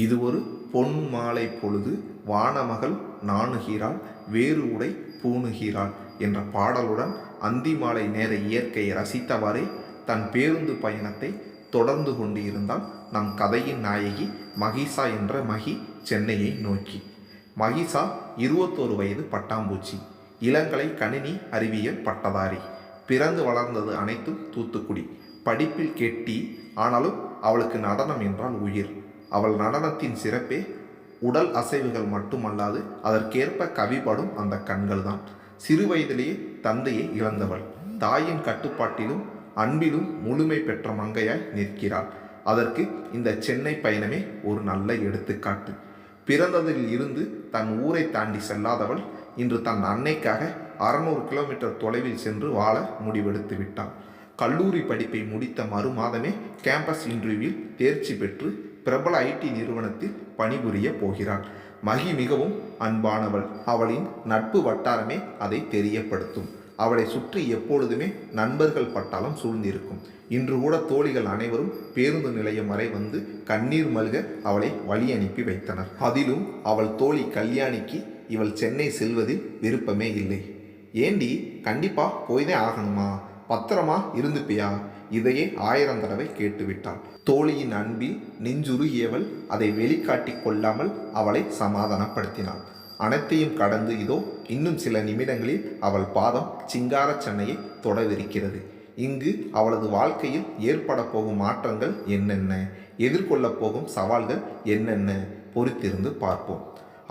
இது ஒரு பொன் மாலை பொழுது வானமகள் நாணுகிறாள் வேறு உடை பூணுகிறாள் என்ற பாடலுடன் அந்தி மாலை நேர இயற்கையை ரசித்தவாறே தன் பேருந்து பயணத்தை தொடர்ந்து கொண்டு இருந்தால் நம் கதையின் நாயகி மகிஷா என்ற மகி சென்னையை நோக்கி. மகிஷா 21 வயது பட்டாம்பூச்சி, இளங்கலை கணினி அறிவியல் பட்டதாரி. பிறந்து வளர்ந்தது அனைத்தும் தூத்துக்குடி. படிப்பில் கெட்டி, ஆனாலும் அவளுக்கு நடனம் என்றால் உயிர். அவள் நடனத்தின் சிறப்பே உடல் அசைவுகள் மட்டுமல்லாது அதற்கேற்ப கவிப்படும் அந்த கண்கள்தான். சிறு வயதிலேயே தந்தையை இழந்தவள் தாயின் கட்டுப்பாட்டிலும் அன்பிலும் முழுமை பெற்ற மங்கையாய் நிற்கிறாள். அதற்கு இந்த சென்னை பயணமே ஒரு நல்ல எடுத்துக்காட்டு. பிறந்ததில் இருந்து தன் ஊரை தாண்டி செல்லாதவள் இன்று தன் அன்னைக்காக 600 கிலோமீட்டர் தொலைவில் சென்று வாழ முடிவெடுத்து விட்டாள். கல்லூரி படிப்பை முடித்த மறு மாதமே கேம்பஸ் இன்டர்வியூவில் தேர்ச்சி பெற்று பிரபல IT நிறுவனத்தில் பணிபுரிய போகிறாள். மகி மிகவும் அன்பானவள். அவளின் நட்பு வட்டாரமே அதை தெரியப்படுத்தும். அவளை சுற்றி எப்பொழுதுமே நண்பர்கள் பட்டாளம் சூழ்ந்திருக்கும். இன்று கூட தோழிகள் அனைவரும் பேருந்து நிலையம் வரை வந்து கண்ணீர் மல்க அவளை வழி அனுப்பி வைத்தனர். அதிலும் அவள் தோழி கல்யாணிக்கு இவள் சென்னை செல்வதில் விருப்பமே இல்லை. ஏண்டி, கண்டிப்பா போய்தான் ஆகணுமா? பத்திரமா இருந்துப்பியா? இதையே 1000 தடவை கேட்டுவிட்டாள். தோழியின் அன்பில் நெஞ்சுருகியவள் அதை வெளிக்காட்டி கொள்ளாமல் அவளை சமாதானப்படுத்தினாள். அனைத்தையும் கடந்து இதோ இன்னும் சில நிமிடங்களில் அவள் பாதம் சிங்கார சென்னையை தொடவிருக்கிறது. இங்கு அவளது வாழ்க்கையில் ஏற்பட போகும் மாற்றங்கள் என்னென்ன, எதிர்கொள்ளப் போகும் சவால்கள் என்னென்ன, பொறுத்திருந்து பார்ப்போம்.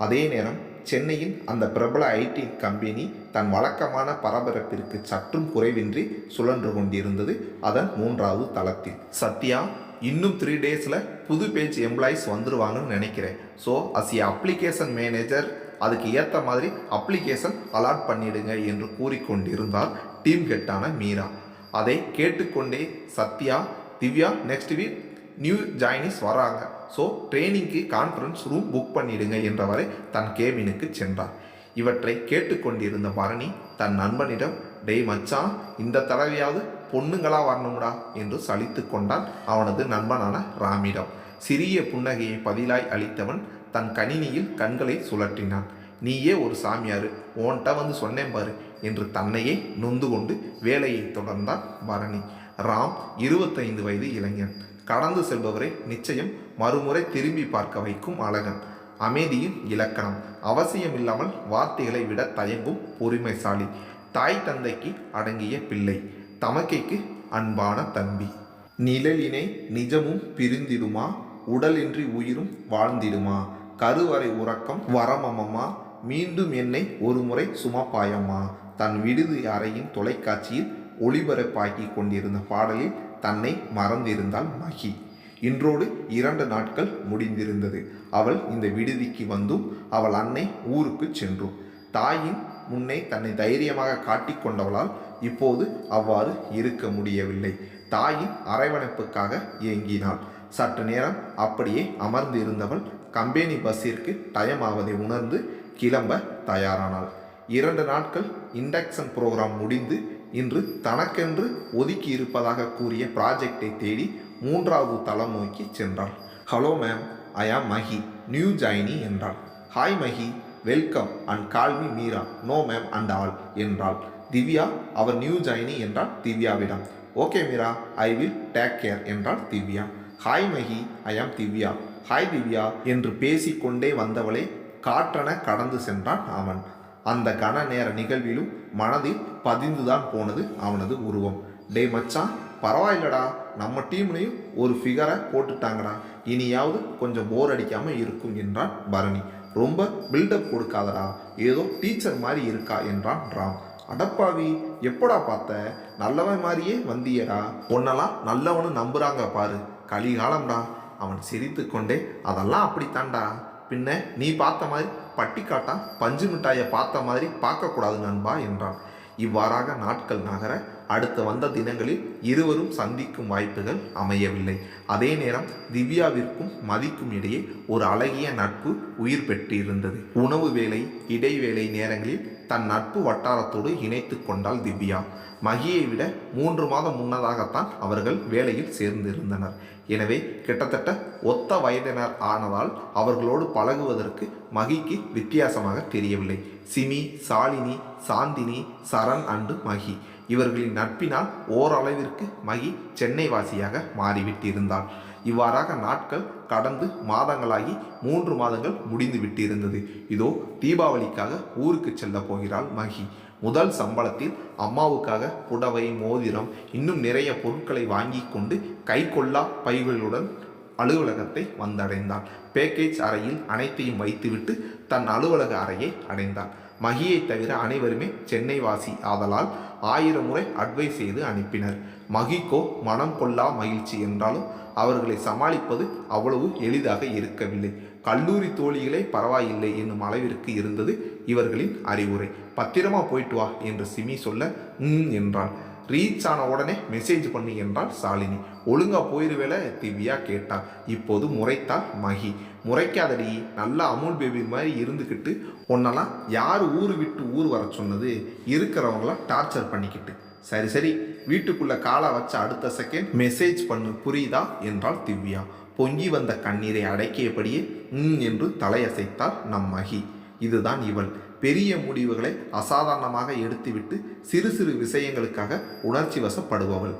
அதே நேரம் சென்னையின் அந்த பிரபல IT கம்பெனி தன் வழக்கமான பரபரப்பிற்கு சற்றும் குறைவின்றி சுழன்று கொண்டிருந்தது அதன் 3வது தளத்தில். சத்யா, இன்னும் 3 டேஸில் புது பேஜ் எம்ப்ளாயிஸ் வந்துடுவாங்கன்னு நினைக்கிறேன். ஸோ அப்ளிகேஷன் மேனேஜர் அதுக்கு ஏற்ற மாதிரி அப்ளிகேஷன் அலாட் பண்ணிடுங்க என்று கூறிக்கொண்டிருந்தார் டீம் ஹெட்டான மீரா. அதை கேட்டுக்கொண்டே Sathya, Divya next week new joinees வராங்க, ஸோ ட்ரெயினிங்க்கு கான்ஃபரன்ஸ் ரூம் புக் பண்ணிடுங்க என்றவரை தன் கேபினுக்கு சென்றார். இவற்றை கேட்டுக்கொண்டிருந்த பரணி தன் நண்பனிடம், டேய் மச்சான், இந்த தடவையாவது பொண்ணுங்களா வரணும்டா என்று சலித்து கொண்டான் அவனது நண்பனான ராமிடம். சிறிய புன்னகையை பதிலாய் அளித்தவன் தன் கணினியில் கண்களை சுழற்றினான். நீயே ஒரு சாமியாரு, ஓன்ட்ட வந்து சொன்னேன் பாரு என்று தன்னையே நொந்து கொண்டு வேலையை தொடர்ந்தான் பரணி. ராம் 25 வயது இளைஞன். கடந்து செல்பவரை நிச்சயம் மறுமுறை திரும்பி பார்க்க வைக்கும் அழகன். அமைதியின் இலக்கணம். அவசியமில்லாமல் வார்த்தைகளை விட தயங்கும் பொறுமைசாலி. தாய் தந்தைக்கு அடங்கிய பிள்ளை. தமக்கைக்கு அன்பான தம்பி. நிழலினை நிஜமும் பிரிந்திடுமா, உடலின்றி உயிரும் வாழ்ந்திடுமா, கருவறை உறக்கம் வரமம்மா, மீண்டும் என்னை ஒரு முறை சுமப்பாயம்மா. தன் விடுதி அறையின் தொலைக்காட்சியில் ஒளிபரப்பாக்கி கொண்டிருந்த பாடலில் தன்னை மறந்திருந்தாள் மகி. இன்றோடு 2 நாட்கள் முடிந்திருந்தது. அவள் இந்த விடுதிக்கு வந்தும் அவள் அன்னை ஊருக்கு சென்றும் தாயின் முன்னே தன்னை தைரியமாக காட்டிக்கொண்டவளால் இப்போது அவ்வாறு இருக்க முடியவில்லை. தாயின் அரவணைப்புக்காக ஏங்கினாள். சற்று நேரம் அப்படியே அமர்ந்திருந்தவள் கம்பெனி பஸ்ஸிற்கு டைம் ஆவதை உணர்ந்து கிளம்ப தயாரானாள். 2 நாட்கள் இண்டக்ஷன் ப்ரோக்ராம் முடிந்து இன்று தனக்கென்று ஒதுக்கி இருப்பதாக கூறிய ப்ராஜெக்டை தேடி 3வது தளம் நோக்கி சென்றாள். Hello ma'am, I am Mahi, new joinee என்றாள். Hi Mahi, welcome and call me Meera, no ma'am and all என்றாள். திவ்யா, அவர் நியூ ஜாயினி என்றாள் திவ்யாவிடம். Okay Meera, I will take care என்றாள் திவ்யா. ஹாய் மகி, ஐ ஆம் திவ்யா. ஹாய் திவ்யா என்று பேசிக்கொண்டே வந்தவளே காற்றென கடந்து சென்றான் அவன். அந்த கன நேர நிகழ்விலும் மனதில் பதிந்துதான் போனது அவனது உருவம். டே மச்சான், பரவாயில்லடா, நம்ம டீம்லையும் ஒரு ஃபிகரை போட்டுட்டாங்கடா, இனியாவது கொஞ்சம் போர் அடிக்காமல் இருக்கும் என்றான் பரணி. ரொம்ப பில்டப் கொடுக்காதடா, ஏதோ டீச்சர் மாதிரி இருக்கா என்றான் ராம். அடப்பாவி, எப்படா பார்த்த? நல்லவன் மாதிரியே வந்தியடா, உன்னெல்லாம் நல்லவனு நம்புறாங்க பாரு, கலிகாலம்டா. அவன் சிரித்து கொண்டே, அதெல்லாம் அப்படித்தான்டா, பின்ன நீ பார்த்த மாதிரி பட்டிக்காட்டா பஞ்சு மிட்டாயை பார்த்த மாதிரி பார்க்கக்கூடாது நண்பா என்றான். இவ்வாறாக நாட்கள் நகர அடுத்து வந்த தினங்களில் இருவரும் சந்திக்கும் வாய்ப்புகள் அமையவில்லை. அதே நேரம் திவ்யாவிற்கும் மதிக்கும் இடையே ஒரு அழகிய நட்பு உயிர் பெற்றிருந்தது. உணவு வேலை, இடைவேளை நேரங்களில் தன் நட்பு வட்டாரத்தோடு இணைத்து கொண்டாள் திவ்யா. மகியை விட 3 மாதம் முன்னதாகத்தான் அவர்கள் வேலையில் சேர்ந்திருந்தனர். எனவே கிட்டத்தட்ட ஒத்த வயதினர் ஆனதால் அவர்களோடு பழகுவதற்கு மகிக்கு வித்தியாசமாக தெரியவில்லை. சிமி, சாலினி, சாந்தினி, சரண் அண்டு மகி இவர்களின் நட்பினால் ஓரளவிற்கு மகி சென்னை வாசியாக மாறிவிட்டிருந்தாள். இவ்வாறாக நாட்கள் கடந்து மாதங்களாகி 3 மாதங்கள் முடிந்து விட்டிருந்தது. இதோ தீபாவளிக்காக ஊருக்கு செல்ல போகிறாள் மகி. முதல் சம்பளத்தில் அம்மாவுக்காக புடவை, மோதிரம், இன்னும் நிறைய பொருட்களை வாங்கி கொண்டு கை கொள்ளா பைகளுடன் அலுவலகத்தை வந்தடைந்தாள். பேக்கேஜ் அறையில் அனைத்தையும் வைத்துவிட்டு தன் அலுவலக அறையை அடைந்தாள். மகியை தவிர அனைவருமே சென்னை வாசி ஆதலால் 1000 முறை அட்வைஸ் செய்து அனுப்பினர். மகிக்கோ மனம் கொள்ளா மகிழ்ச்சி என்றாலும் அவர்களை சமாளிப்பது அவ்வளவு எளிதாக இருக்கவில்லை. கல்லூரி தோழிகளே பரவாயில்லை என்னும் அளவிற்கு இருந்தது இவர்களின் அறிவுரை. பத்திரமா போயிட்டு வா என்று சிமி சொல்ல என்றாள். ரீச் ஆன உடனே மெசேஜ் பண்ணு என்றாள் சாலினி. ஒழுங்கா போயிருவேல திவ்யா கேட்டாள். இப்போது முறைத்தாள் மகி. முறைக்காதடி, நல்லா அமுல் பேபி மாதிரி இருந்துக்கிட்டு உன்னெல்லாம் யார் ஊர் விட்டு ஊர் வர சொன்னது? இருக்கிறவங்களாம் டார்ச்சர் பண்ணிக்கிட்டு. சரி சரி, வீட்டுக்குள்ள காலை வச்ச அடுத்த செகண்ட் மெசேஜ் பண்ணு, புரியுதா என்றாள் திவ்யா. பொங்கி வந்த கண்ணீரை அடக்கியபடியே என்று தலையசைத்தாள் நம் மகி. இதுதான் இவள். பெரிய முடிவுகளை அசாதாரணமாக எடுத்துவிட்டு சிறு சிறு விஷயங்களுக்காக உணர்ச்சி வசப்படுபவள்.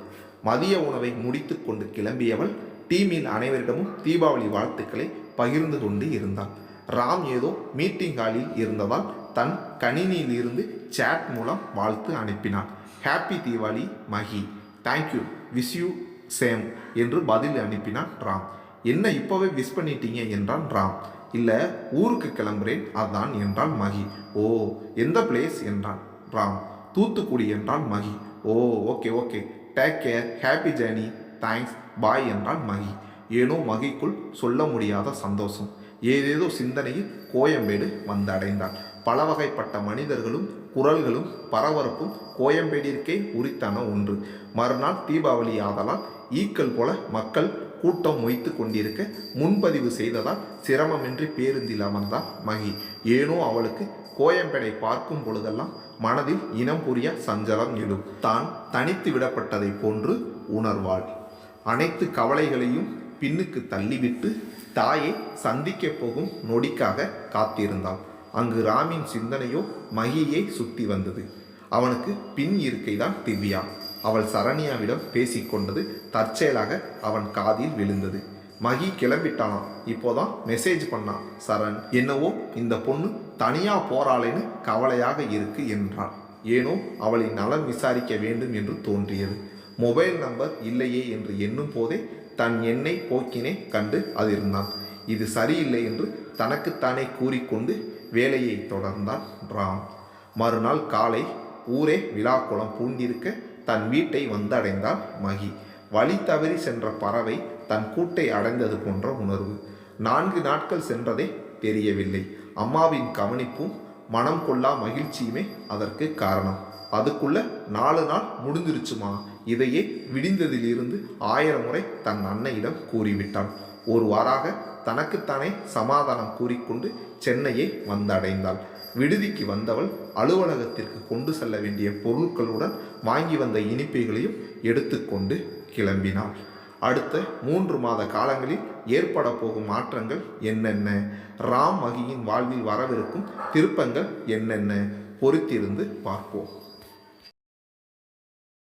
மதிய உணவை முடித்து கொண்டு கிளம்பியவள் டீமில் அனைவரிடமும் தீபாவளி வாழ்த்துக்களை பகிர்ந்து கொண்டு இருந்தாள். ராம் ஏதோ மீட்டிங் ஹாலில் இருந்ததால் தன் கணினியில் இருந்து சேட் மூலம் வாழ்த்து அனுப்பினான். Happy Deepavali Mahi, thank you, wish you same என்று பதில் அனுப்பினான் ராம். என்ன இப்போவே விஷ் பண்ணிட்டீங்க என்றான் ராம். இல்லை, ஊருக்கு கிளம்புறேன் அதான் என்றாள் மகி. ஓ, எந்த பிளேஸ் என்றான் ராம். தூத்துக்குடி என்றாள் மகி. ஓ, okay okay, take care, happy journey, thanks, பாய் என்றாள் மகி. ஏனோ மகிக்குள் சொல்ல முடியாத சந்தோஷம். ஏதேதோ சிந்தனையில் கோயம்பேடு வந்து அடைந்தாள். பல வகைப்பட்ட மனிதர்களும் குரல்களும் பரபரப்பும் கோயம்பேடிற்கே உரித்தான ஒன்று. மறுநாள் தீபாவளி ஆதலால் ஈக்கள் போல மக்கள் கூட்டம் மொய்த்து கொண்டிருக்க முன்பதிவு செய்ததால் சிரமமின்றி பேருந்தில் அமர்ந்தாள் மகி. ஏனோ அவளுக்கு கோயம்பேடை பார்க்கும் பொழுதெல்லாம் மனதில் இனம் புரிய சஞ்சலம் எழும். தான் தனித்து விடப்பட்டதை போன்று உணர்வாள். அனைத்து கவலைகளையும் பின்னுக்கு தள்ளிவிட்டு தாயை சந்திக்க போகும் நொடிக்காக காத்திருந்தாள். அங்கு ராமின் சிந்தனையோ மகியை சுற்றி வந்தது. அவனுக்கு பின் இருக்கைதான் திவ்யா. அவள் சரண்யாவிடம் பேசிக்கொண்டது தற்செயலாக அவன் காதில் விழுந்தது. மகி கிளம்பிட்டானாம், இப்போதான் மெசேஜ் பண்ணான் சரண். என்னவோ இந்த பொண்ணு தனியா போறாளேன்னு கவலையாக இருக்கு என்றாள். ஏனோ அவளின் நலம் விசாரிக்க வேண்டும் என்று தோன்றியது. மொபைல் நம்பர் இல்லையே என்று எண்ணும் போதே தன் எண்ணை போக்கினே கண்டு அதிர்ந்தான். இது சரியில்லை என்று தனக்குத்தானே கூறிக்கொண்டு வேலையை தொடர்ந்தான் ராம். மறுநாள் காலை ஊரே விழாக்குளம் பூண்டிருக்க தன் வீட்டை வந்தடைந்தாள் மகி. வழி தவறி சென்ற பறவை தன் கூட்டை அடைந்தது போன்ற உணர்வு. 4 நாட்கள் சென்றதே தெரியவில்லை. அம்மாவின் கவனிப்பும் மனம் கொள்ளா மகிழ்ச்சியுமே அதற்கு காரணம். அதுக்குள்ள 4 நாள் முடிஞ்சிருச்சுமா, இதையே விடிந்ததிலிருந்து 1000 முறை தன் அன்னையிடம் கூறிவிட்டாள். ஒரு வாராக தனக்குத்தானே சமாதானம் கூறிக்கொண்டு சென்னையை வந்தடைந்தாள். விடுதிக்கு வந்தவள் அலுவலகத்திற்கு கொண்டு செல்ல வேண்டிய பொருட்களுடன் வாங்கி வந்த இனிப்புகளையும் எடுத்துக்கொண்டு கிளம்பினாள். அடுத்த 3 மாத காலங்களில் ஏற்பட போகும் மாற்றங்கள் என்னென்ன, ராம் மகியின் வாழ்வில் வரவிருக்கும் திருப்பங்கள் என்னென்ன, பொறுத்திருந்து பார்ப்போம்.